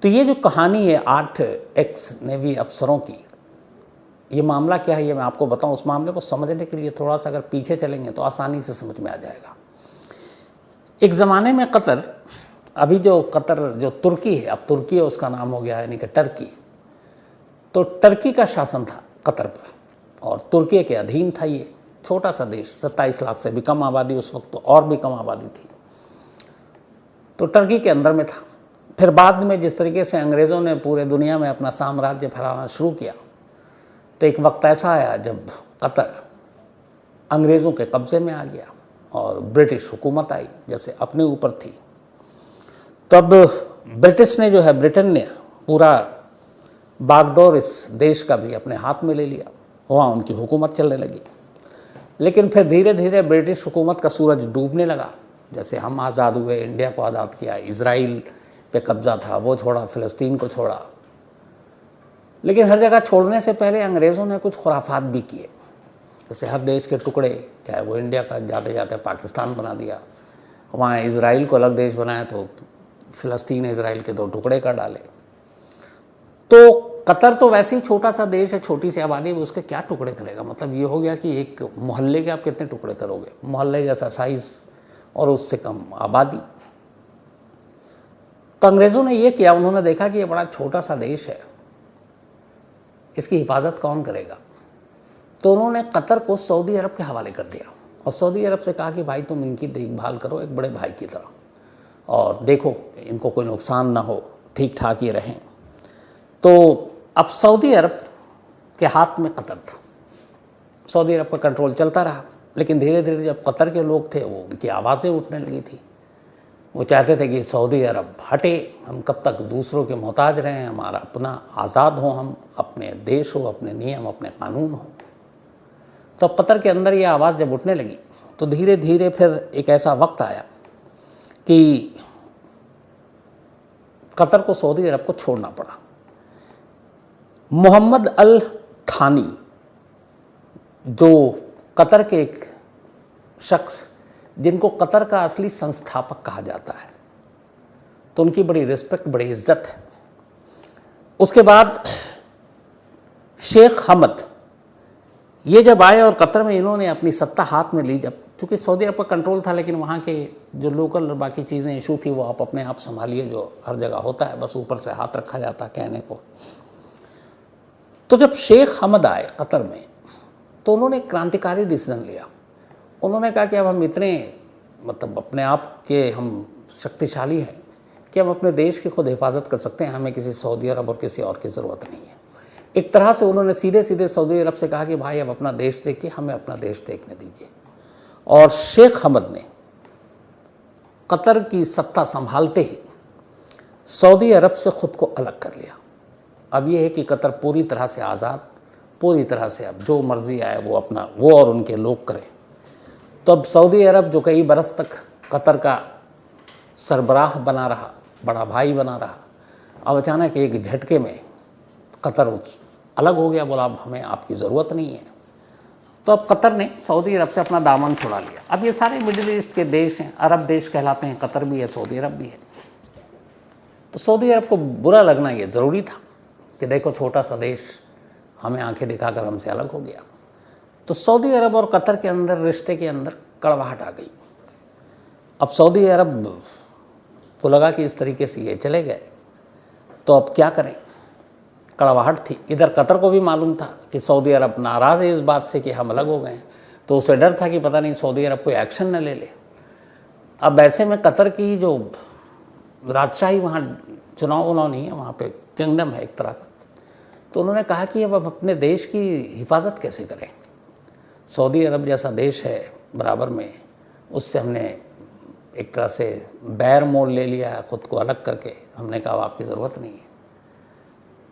तो ये जो कहानी है 8 एक्स नेवी अफसरों की, ये मामला क्या है ये मैं आपको बताऊं। उस मामले को समझने के लिए थोड़ा सा अगर पीछे चलेंगे तो आसानी से समझ में आ जाएगा। एक ज़माने में कतर, अभी जो कतर जो तुर्की है, अब तुर्की है उसका नाम हो गया यानी कि टर्की। तो टर्की का शासन था कतर पर और तुर्की के अधीन था। ये छोटा सा देश, 27 लाख से भी कम आबादी, उस वक्त तो और भी कम आबादी थी, तो टर्की के अंदर में था। फिर बाद में जिस तरीके से अंग्रेज़ों ने पूरे दुनिया में अपना साम्राज्य फैलाना शुरू किया, तो एक वक्त ऐसा आया जब कतर अंग्रेज़ों के कब्ज़े में आ गया और ब्रिटिश हुकूमत आई जैसे अपने ऊपर थी। तब ब्रिटिश ने जो है, ब्रिटेन ने पूरा बागडोर इस देश का भी अपने हाथ में ले लिया, वहाँ उनकी हुकूमत चलने लगी। लेकिन फिर धीरे धीरे ब्रिटिश हुकूमत का सूरज डूबने लगा। जैसे हम आज़ाद हुए, इंडिया को आज़ाद किया, इज़राइल पे कब्ज़ा था वो छोड़ा, फ़िलिस्तीन को छोड़ा। लेकिन हर जगह छोड़ने से पहले अंग्रेज़ों ने कुछ खुराफात भी किए। जैसे हर देश के टुकड़े, चाहे वो इंडिया का, जाते जाते पाकिस्तान बना दिया, वहाँ इज़राइल को अलग देश बनाया तो फ़िलिस्तीन इज़राइल के 2 टुकड़े कर डाले। तो कतर तो वैसे ही छोटा सा देश है, छोटी सी आबादी, उसके क्या टुकड़े करेगा। मतलब ये हो गया कि एक मोहल्ले के आप कितने टुकड़े करोगे, मोहल्ले जैसा साइज़ और उससे कम आबादी। तो अंग्रेज़ों ने ये किया, उन्होंने देखा कि ये बड़ा छोटा सा देश है, इसकी हिफाजत कौन करेगा। तो उन्होंने कतर को सऊदी अरब के हवाले कर दिया और सऊदी अरब से कहा कि भाई तुम इनकी देखभाल करो एक बड़े भाई की तरह, और देखो इनको कोई नुकसान ना हो, ठीक ठाक ही रहें। तो अब सऊदी अरब के हाथ में कतर था, सऊदी अरब का कंट्रोल चलता रहा। लेकिन धीरे धीरे जब कतर के लोग थे, वो उनकी आवाज़ें उठने लगी थी। वो चाहते थे कि सऊदी अरब हटे, हम कब तक दूसरों के मोहताज रहें, हमारा अपना आज़ाद हो, हम अपने देश हो, अपने नियम, अपने कानून हो। तो अब कतर के अंदर ये आवाज़ जब उठने लगी तो धीरे धीरे फिर एक ऐसा वक्त आया कि कतर को सऊदी अरब को छोड़ना पड़ा। मोहम्मद अल थानी, जो कतर के एक शख्स जिनको कतर का असली संस्थापक कहा जाता है, तो उनकी बड़ी रिस्पेक्ट, बड़ी इज्जत है। उसके बाद शेख हमद, ये जब आए और कतर में इन्होंने अपनी सत्ता हाथ में ली, जब चूँकि सऊदी अरब का कंट्रोल था, लेकिन वहाँ के जो लोकल और बाकी चीज़ें इशू थी वो आप अपने आप संभालिए, जो हर जगह होता है, बस ऊपर से हाथ रखा जाता है कहने को। तो जब शेख हमद आए कतर में, तो उन्होंने एक क्रांतिकारी डिसीजन लिया। उन्होंने कहा कि अब हम इतने मतलब अपने आप के हम शक्तिशाली हैं कि हम अपने देश की खुद हिफाजत कर सकते हैं, हमें किसी सऊदी अरब और किसी और की ज़रूरत नहीं है। एक तरह से उन्होंने सीधे सीधे सऊदी अरब से कहा कि भाई अब अपना देश देखिए, हमें अपना देश देखने दीजिए। और शेख हमद ने कतर की सत्ता संभालते ही सऊदी अरब से ख़ुद को अलग कर लिया। अब ये है कि कतर पूरी तरह से आज़ाद, पूरी तरह से अब जो मर्ज़ी आए वो अपना, वो और उनके लोग करें। तो अब सऊदी अरब जो कई बरस तक कतर का सरबराह बना रहा, बड़ा भाई बना रहा, अब अचानक एक झटके में कतर अलग हो गया, बोला अब हमें आपकी ज़रूरत नहीं है। तो अब कतर ने सऊदी अरब से अपना दामन छुड़ा लिया। अब ये सारे मिडिल ईस्ट के देश हैं, अरब देश कहलाते हैं, कतर भी है, सऊदी अरब भी है। तो सऊदी अरब को बुरा लगना ये ज़रूरी था कि देखो छोटा सा देश हमें आंखें दिखाकर हमसे अलग हो गया। तो सऊदी अरब और कतर के अंदर रिश्ते के अंदर कड़वाहट आ गई। अब सऊदी अरब को लगा कि इस तरीके से ये चले गए तो अब क्या करें, कड़वाहट थी। इधर कतर को भी मालूम था कि सऊदी अरब नाराज़ है इस बात से कि हम अलग हो गए हैं, तो उसे डर था कि पता नहीं सऊदी अरब कोई एक्शन न ले ले। अब ऐसे में कतर की जो राजशाही, वहाँ चुनाव नहीं है, वहाँ पे किंगडम है एक तरह का। तो उन्होंने कहा कि अब अपने देश की हिफाजत कैसे करें। सऊदी अरब जैसा देश है बराबर में, उससे हमने एक तरह से बैर मोल ले लिया है, ख़ुद को अलग करके। हमने कहा आपकी ज़रूरत नहीं है।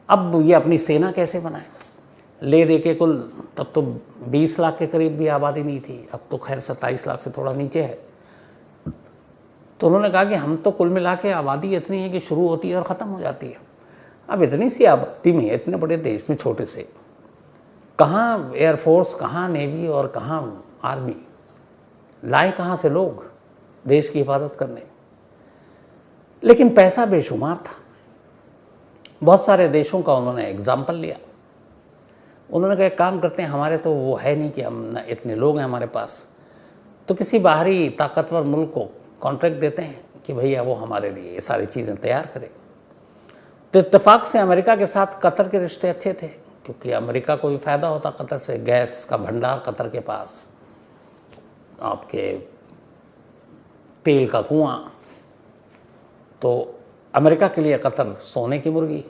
अब ये अपनी सेना कैसे बनाएं, ले दे के कुल तब तो 20 लाख के करीब भी आबादी नहीं थी, अब तो खैर 27 लाख से थोड़ा नीचे है। तो उन्होंने कहा कि हम तो कुल मिला के आबादी इतनी है कि शुरू होती है और ख़त्म हो जाती है। अब इतनी सी आबादी में, इतने बड़े देश में, छोटे से, कहाँ एयरफोर्स, कहाँ नेवी और कहाँ आर्मी, लाए कहाँ से लोग देश की हिफाजत करने। लेकिन पैसा बेशुमार था। बहुत सारे देशों का उन्होंने एग्जाम्पल लिया। उन्होंने कहा एक काम करते हैं, हमारे तो वो है नहीं कि हम ना इतने लोग हैं हमारे पास, तो किसी बाहरी ताकतवर मुल्क को कॉन्ट्रैक्ट देते हैं कि भैया वो हमारे लिए ये सारी चीज़ें तैयार करें। तो इत्तेफाक से अमेरिका के साथ कतर के रिश्ते अच्छे थे, क्योंकि अमेरिका को भी फ़ायदा होता कतर से, गैस का भंडार कतर के पास, आपके तेल का कुआं। तो अमेरिका के लिए कतर सोने की मुर्गी।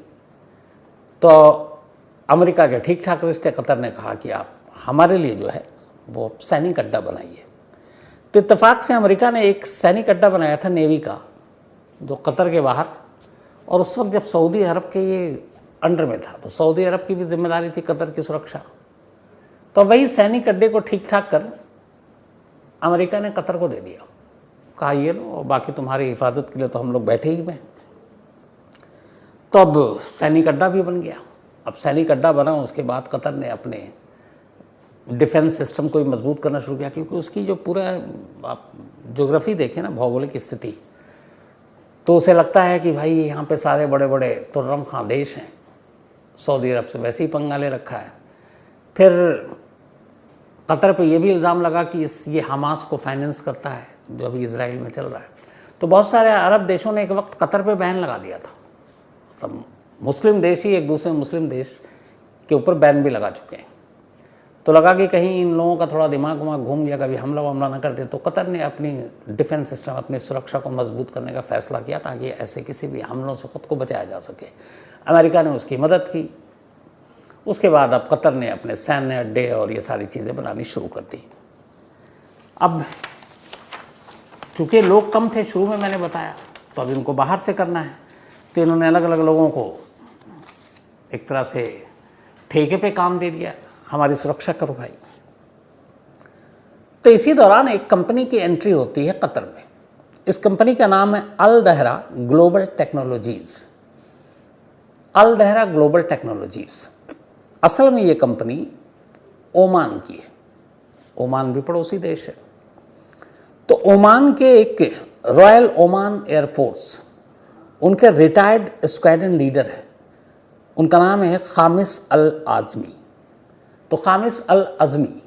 तो अमेरिका के ठीक ठाक रिश्ते, कतर ने कहा कि आप हमारे लिए जो है वो सैनिक अड्डा बनाइए। तो इत्तेफाक से अमेरिका ने एक सैनिक अड्डा बनाया था नेवी का, जो कतर के बाहर, और उस वक्त जब सऊदी अरब के ये अंडर में था, तो सऊदी अरब की भी जिम्मेदारी थी कतर की सुरक्षा। तो वही सैनिक अड्डे को ठीक ठाक कर अमेरिका ने कतर को दे दिया, कहा ये लो, और बाकी तुम्हारी हिफाजत के लिए तो हम लोग बैठे ही हैं। तो अब सैनिक अड्डा भी बन गया। अब सैनिक अड्डा बना, उसके बाद कतर ने अपने डिफेंस सिस्टम को भी मजबूत करना शुरू किया, क्योंकि उसकी जो पूरा आप ज्योग्राफी देखें ना, भौगोलिक स्थिति, तो उसे लगता है कि भाई यहाँ पे सारे बड़े बड़े तुर्रम खां देश हैं, सऊदी अरब से वैसे ही पंगा ले रखा है। फिर कतर पे ये भी इल्ज़ाम लगा कि ये हमास को फाइनेंस करता है, जो अभी इजराइल में चल रहा है। तो बहुत सारे अरब देशों ने एक वक्त कतर पे बैन लगा दिया था। तब मुस्लिम देश ही एक दूसरे मुस्लिम देश के ऊपर बैन भी लगा चुके हैं। तो लगा कि कहीं इन लोगों का थोड़ा दिमाग वमाग घूम गया, कभी हमला ना करते। तो कतर ने अपनी डिफेंस सिस्टम, अपनी सुरक्षा को मजबूत करने का फैसला किया, ताकि ऐसे किसी भी हमलों से ख़ुद को बचाया जा सके। अमेरिका ने उसकी मदद की। उसके बाद अब कतर ने अपने सैन्य अड्डे और ये सारी चीज़ें बनानी शुरू कर दी। अब चूँकि लोग कम थे, शुरू में मैंने बताया, तो अब इनको बाहर से करना है, तो इन्होंने अलग अलग लोगों को एक तरह से ठेके पे काम दे दिया, हमारी सुरक्षा करो भाई। तो इसी दौरान एक कंपनी की एंट्री होती है कतर में। इस कंपनी का नाम है अल दहरा ग्लोबल टेक्नोलॉजीज़। अल दहरा ग्लोबल टैक्नोलॉजीज़, असल में ये कंपनी ओमान की है। ओमान भी पड़ोसी देश है। तो ओमान के एक रॉयल ओमान एयरफोर्स, उनके रिटायर्ड स्क्वाड्रन लीडर हैं, उनका नाम है खामिस अल आज़मी। तो खामिस अल आज़मी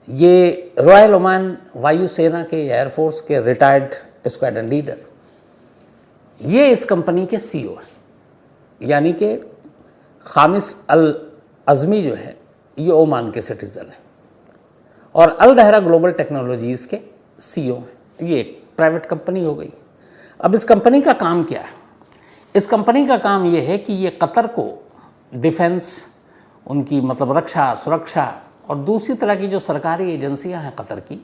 ये रॉयल ओमान वायुसेना के एयरफोर्स के रिटायर्ड स्क्वाड्रन लीडर, ये इस कंपनी के सीईओ हैं। यानी कि खामिस अल आज़मी जो है ये ओमान के सिटीज़न हैं और अल दहरा ग्लोबल टेक्नोलॉजीज़ के सीईओ हैं। ये एक प्राइवेट कंपनी हो गई। अब इस कंपनी का काम क्या है? इस कंपनी का काम ये है कि ये कतर को डिफेंस, उनकी मतलब रक्षा, सुरक्षा और दूसरी तरह की जो सरकारी एजेंसियां हैं कतर की,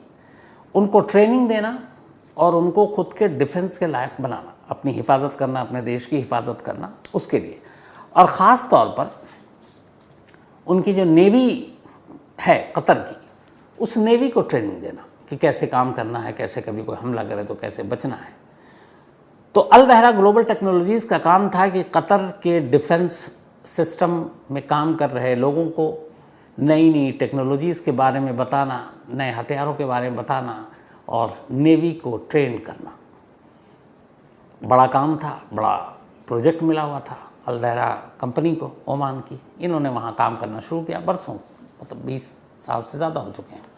उनको ट्रेनिंग देना और उनको खुद के डिफेंस के लायक बनाना, अपनी हिफाजत करना, अपने देश की हिफाजत करना, उसके लिए। और ख़ास तौर पर उनकी जो नेवी है कतर की, उस नेवी को ट्रेनिंग देना कि कैसे काम करना है, कैसे कभी कोई हमला करे तो कैसे बचना है। तो अल दहरा ग्लोबल टेक्नोलॉजीज़ का काम था कि कतर के डिफेंस सिस्टम में काम कर रहे लोगों को नई नई टेक्नोलॉजीज़ के बारे में बताना, नए हथियारों के बारे में बताना और नेवी को ट्रेन करना। बड़ा काम था, बड़ा प्रोजेक्ट मिला हुआ था अल दहरा कंपनी को, ओमान की। इन्होंने वहाँ काम करना शुरू किया बरसों, मतलब 20 साल से ज़्यादा हो चुके हैं।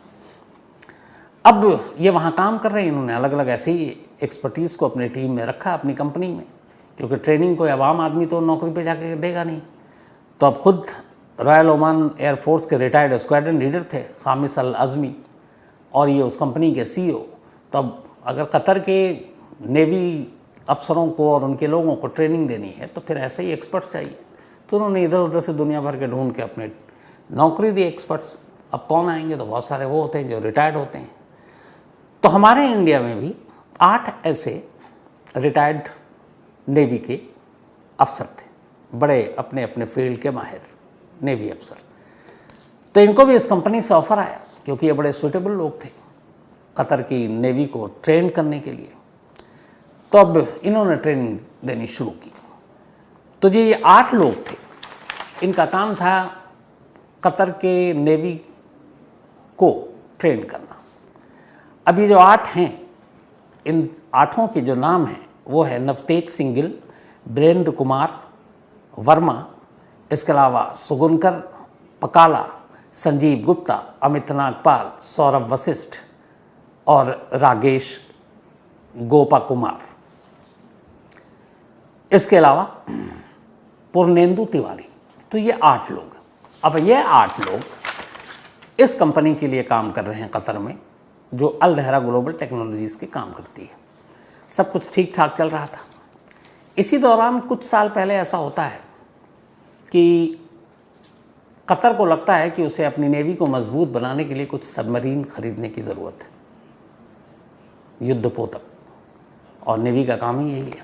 अब ये वहाँ काम कर रहे हैं। इन्होंने अलग अलग ऐसे ही एक्सपर्टीज़ को अपनी टीम में रखा, अपनी कंपनी में, क्योंकि ट्रेनिंग कोई आवाम आदमी तो नौकरी पे जाके देगा नहीं। तो अब खुद रॉयल ओमान एयरफोर्स के रिटायर्ड स्क्वाड्रन लीडर थे खामिस अल आज़मी और ये उस कंपनी के सीईओ। तो अब अगर कतर के नेवी अफसरों को और उनके लोगों को ट्रेनिंग देनी है तो फिर ऐसे ही एक्सपर्ट्स चाहिए। तो उन्होंने इधर उधर से दुनिया भर के ढूंढ के अपने नौकरी दी एक्सपर्ट्स। अब कौन आएंगे? तो बहुत सारे वो होते हैं जो रिटायर्ड होते हैं। तो हमारे इंडिया में भी 8 ऐसे रिटायर्ड नेवी के अफसर थे, बड़े अपने अपने फील्ड के माहिर नेवी अफसर। तो इनको भी इस कंपनी से ऑफ़र आया, क्योंकि ये बड़े सूटेबल लोग थे कतर की नेवी को ट्रेन करने के लिए। तो अब इन्होंने ट्रेनिंग देनी शुरू की। तो ये 8 लोग थे, इनका काम था कतर के नेवी को ट्रेन करना। अब ये जो 8 हैं, इन 8 के जो नाम हैं वो है नवतेज सिंह गिल, बीरेंद्र कुमार, वर्मा, इसके अलावा सुगुनकर पकाला, संजीव गुप्ता, अमित नागपाल, सौरभ वशिष्ठ और रागेश गोपा कुमार। इसके अलावा पूर्णेंदु तिवारी। तो ये 8 लोग। अब ये 8 लोग इस कंपनी के लिए काम कर रहे हैं कतर में, जो अल दहरा ग्लोबल टेक्नोलॉजीज़ के काम करती है। सब कुछ ठीक ठाक चल रहा था। इसी दौरान कुछ साल पहले ऐसा होता है कि कतर को लगता है कि उसे अपनी नेवी को मजबूत बनाने के लिए कुछ सबमरीन खरीदने की ज़रूरत है, युद्धपोतक, और नेवी का काम ही यही है।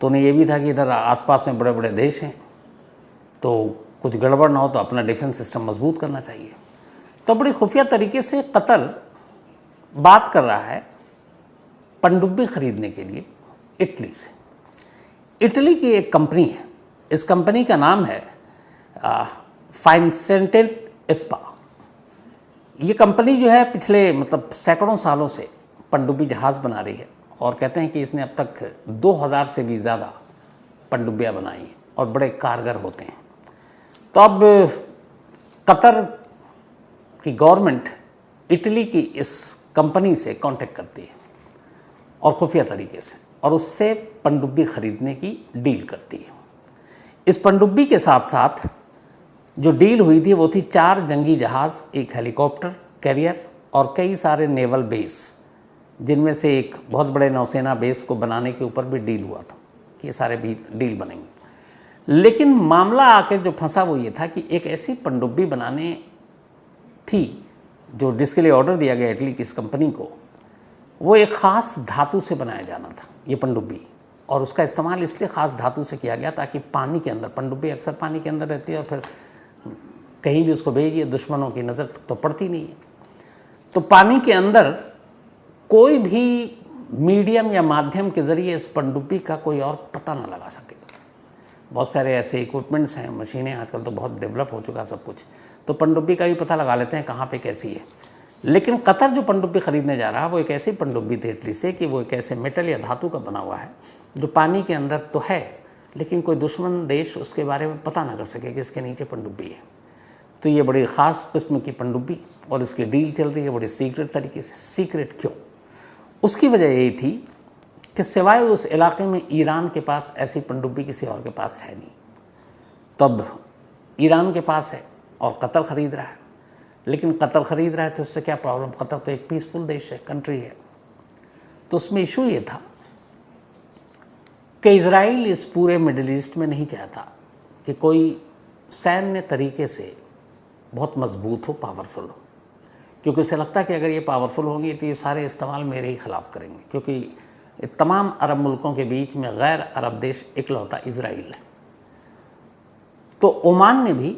तो उन्हें ये भी था कि इधर आसपास में बड़े बड़े देश हैं, तो कुछ गड़बड़ ना हो तो अपना डिफेंस सिस्टम मजबूत करना चाहिए। तो बड़ी खुफिया तरीके से कतर बात कर रहा है पनडुब्बी खरीदने के लिए इटली से। इटली की एक कंपनी है, इस कंपनी का नाम है फाइनसेंटेड स्पा। ये कंपनी जो है पिछले मतलब सैकड़ों सालों से पनडुब्बी जहाज़ बना रही है, और कहते हैं कि इसने अब तक 2000 से भी ज़्यादा पनडुब्बियाँ बनाई हैं और बड़े कारगर होते हैं। तो अब कतर की गवर्नमेंट इटली की इस कंपनी से कांटेक्ट करती है और खुफिया तरीके से, और उससे पनडुब्बी खरीदने की डील करती है। इस पनडुब्बी के साथ साथ जो डील हुई थी वो थी 4 जंगी जहाज़, एक हेलीकॉप्टर कैरियर और कई सारे नेवल बेस, जिनमें से एक बहुत बड़े नौसेना बेस को बनाने के ऊपर भी डील हुआ था कि ये सारे भी डील बनेंगे। लेकिन मामला आके जो फंसा वो ये था कि एक ऐसी पनडुब्बी बनाने थी जो जिसके लिए ऑर्डर दिया गया इटली की इस कंपनी को, वो एक ख़ास धातु से बनाया जाना था ये पनडुब्बी, और उसका इस्तेमाल इसलिए ख़ास धातु से किया गया ताकि पानी के अंदर, पनडुब्बी अक्सर पानी के अंदर रहती है और फिर कहीं भी उसको भेजिए दुश्मनों की नज़र तो पड़ती नहीं है, तो पानी के अंदर कोई भी मीडियम या माध्यम के ज़रिए इस पनडुब्बी का कोई और पता ना लगा सके। बहुत सारे ऐसे इक्विपमेंट्स हैं, मशीनें, आजकल तो बहुत डेवलप हो चुका सब कुछ, तो पनडुब्बी का भी पता लगा लेते हैं कहाँ पे कैसी है। लेकिन कतर जो पनडुब्बी खरीदने जा रहा है वो एक ऐसी पनडुब्बी थी इटली से कि वो एक ऐसे मेटल या धातु का बना हुआ है जो पानी के अंदर तो है, लेकिन कोई दुश्मन देश उसके बारे में पता ना कर सके कि इसके नीचे पनडुब्बी है। तो ये बड़ी ख़ास किस्म की पनडुब्बी, और इसकी डील चल रही है बड़ी सीक्रेट तरीके से। सीक्रेट क्यों? उसकी वजह यही थी कि सिवाय उस इलाके में ईरान के पास ऐसी पनडुब्बी किसी और के पास है नहीं। तब ईरान के पास है और कतर ख़रीद रहा है, लेकिन कतर ख़रीद रहा है तो उससे क्या प्रॉब्लम? कतर तो एक पीसफुल देश है, कंट्री है। तो उसमें इशू ये था कि इजराइल इस पूरे मिडिल ईस्ट में नहीं चाहता कि कोई सैन्य तरीके से बहुत मजबूत हो, पावरफुल हो, क्योंकि उसे लगता है कि अगर ये पावरफुल होंगी तो ये सारे इस्तेमाल मेरे ही खिलाफ करेंगे, क्योंकि तमाम अरब मुल्कों के बीच में गैर अरब देश इकलौता इजराइल है। तो ओमान ने भी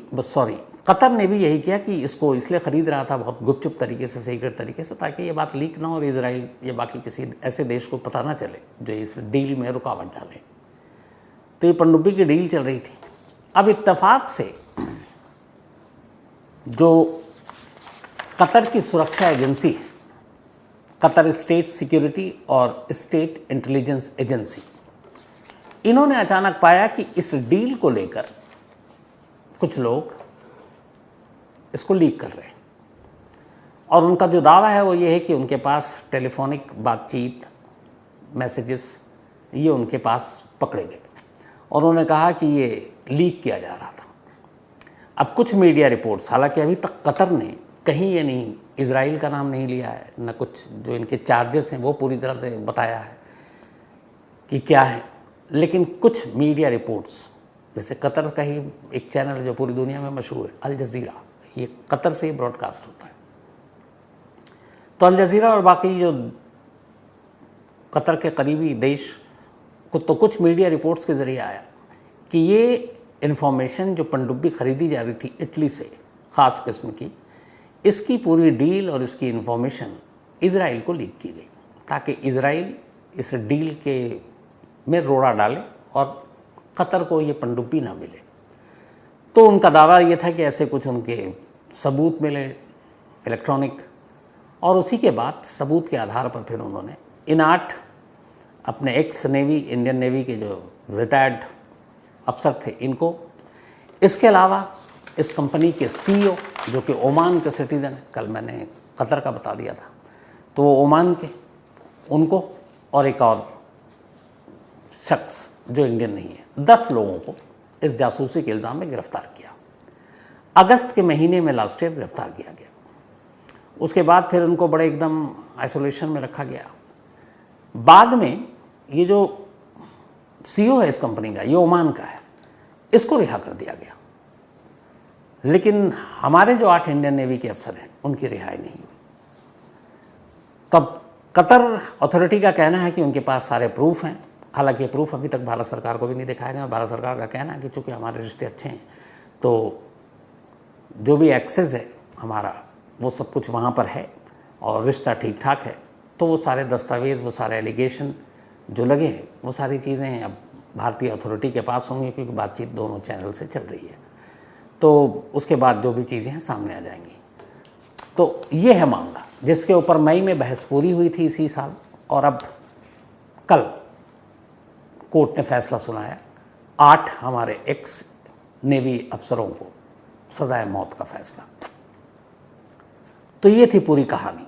कतर ने भी यही किया कि इसको इसलिए ख़रीद रहा था बहुत गुपचुप तरीके से, सीक्रेट तरीके से, ताकि ये बात लीक ना हो और इजराइल या बाकी किसी ऐसे देश को पता ना चले जो इस डील में रुकावट डाले। तो ये पनडुब्बी की डील चल रही थी। अब इत्तेफाक से जो कतर की सुरक्षा एजेंसी है, कतर स्टेट सिक्योरिटी और स्टेट इंटेलिजेंस एजेंसी, इन्होंने अचानक पाया कि इस डील को लेकर कुछ लोग इसको लीक कर रहे हैं, और उनका जो दावा है वो ये है कि उनके पास टेलीफोनिक बातचीत, मैसेजेस, ये उनके पास पकड़े गए, और उन्होंने कहा कि ये लीक किया जा रहा था। अब कुछ मीडिया रिपोर्ट्स, हालांकि अभी तक कतर ने कहीं ये नहीं, इजराइल का नाम नहीं लिया है, न कुछ जो इनके चार्जेस हैं वो पूरी तरह से बताया है कि क्या है, लेकिन कुछ मीडिया रिपोर्ट्स, जैसे कतर का ही एक चैनल जो पूरी दुनिया में मशहूर है, अल जज़ीरा, ये कतर से ही ब्रॉडकास्ट होता है। तो अल जज़ीरा और बाकी जो कतर के करीबी देश को, तो कुछ मीडिया रिपोर्ट्स के ज़रिए आया कि ये इन्फॉर्मेशन जो पनडुब्बी ख़रीदी जा रही थी इटली से, ख़ास किस्म की, इसकी पूरी डील और इसकी इन्फॉर्मेशन इजराइल को लीक की गई, ताकि इजराइल इस डील के में रोड़ा डाले और कतर को ये पनडुब्बी ना मिले। तो उनका दावा ये था कि ऐसे कुछ उनके सबूत मिले इलेक्ट्रॉनिक, और उसी के बाद सबूत के आधार पर फिर उन्होंने इन 8 अपने एक्स नेवी, इंडियन नेवी के जो रिटायर्ड अफसर थे इनको। इसके अलावा इस कंपनी के सीईओ जो कि ओमान के सिटीज़न हैं, कल मैंने कतर का बता दिया था, तो वो ओमान के, उनको और एक और शख्स जो इंडियन नहीं है, 10 लोगों को इस जासूसी के इल्ज़ाम में गिरफ्तार किया। अगस्त के महीने में लास्ट ईयर गिरफ्तार किया गया। उसके बाद फिर उनको बड़े एकदम आइसोलेशन में रखा गया। बाद में ये जो सीईओ है इस कंपनी का, ये ओमान का है, इसको रिहा कर दिया गया। लेकिन हमारे जो 8 इंडियन नेवी के अफसर हैं उनकी रिहाई नहीं हुई। तब कतर अथॉरिटी का कहना है कि उनके पास सारे प्रूफ हैं, हालांकि ये प्रूफ अभी तक भारत सरकार को भी नहीं दिखाया गया। भारत सरकार का कहना है कि चूँकि हमारे रिश्ते अच्छे हैं तो जो भी एक्सेस है हमारा वो सब कुछ वहाँ पर है और रिश्ता ठीक ठाक है, तो वो सारे दस्तावेज़, वो सारे एलिगेशन जो लगे हैं, वो सारी चीज़ें अब भारतीय अथॉरिटी के पास होंगी, क्योंकि बातचीत दोनों चैनल से चल रही है। तो उसके बाद जो भी चीज़ें हैं सामने आ जाएंगी। तो ये है मामला जिसके ऊपर मई में बहस पूरी हुई थी इसी साल, और अब कल कोर्ट ने फैसला सुनाया। 8 हमारे एक्स नेवी अफसरों को सजाए मौत का फैसला। तो ये थी पूरी कहानी।